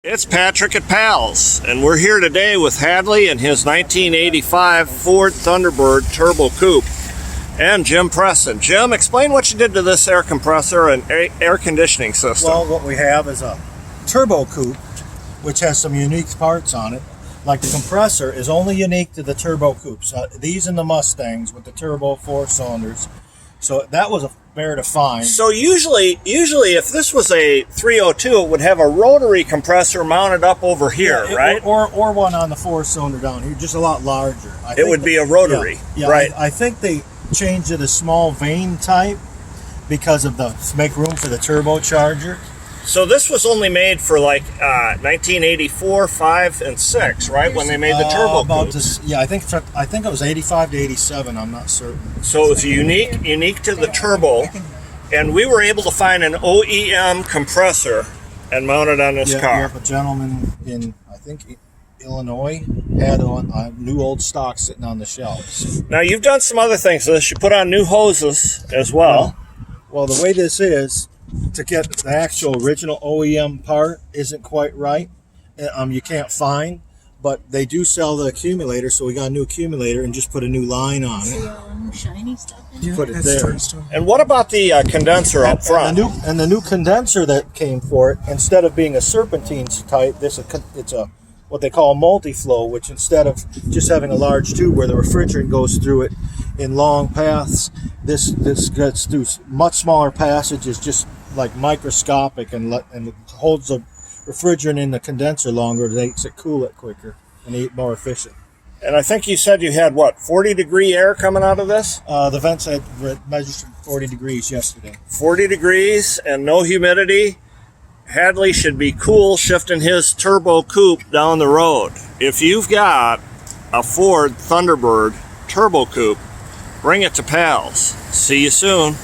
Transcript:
It's Patrick at Pals, and we're here today with Hadley and his 1985 Ford Thunderbird Turbo Coupe, and Jim Preston. Jim, explain what you did to this air compressor and air conditioning system. Well, what we have is a turbo coupe, which has some unique parts on it. Like the compressor is only unique to the turbo coupes. These and the Mustangs with the turbo 4 cylinders. So that was a bear to find. So usually if this was a 302, it would have a rotary compressor mounted up over here, right? Or one on the 4-cylinder down here, just a lot larger. It would be a rotary, right? I think they changed it a small vane type because of to make room for the turbocharger. So this was only made for like 1984, 5, and 6, right? When they made the turbo coupes. I think it was 85 to 87. I'm not certain. So it was unique to the turbo, and we were able to find an OEM compressor and mount it on this car. A gentleman in, I think, Illinois had a new old stock sitting on the shelves. Now you've done some other things to this. You put on new hoses as well. Well, the way this is, to get the actual original OEM part isn't quite right. You can't find, but they do sell the accumulator, so we got a new accumulator and just put a new line on it. Shiny stuff in Put it there. And what about the condenser up front? And the new condenser that came for it, instead of being a serpentine type, it's a what they call a multi-flow, which instead of just having a large tube where the refrigerant goes through it in long paths, this gets through much smaller passages, just like microscopic, and holds the refrigerant in the condenser longer, makes it cool it quicker and more efficient. And I think you said you had, 40-degree air coming out of this? The vents had measured 40 degrees yesterday. 40 degrees and no humidity. Hadley should be cool shifting his turbo coupe down the road. If you've got a Ford Thunderbird Turbo Coupe, bring it to Pals. See you soon.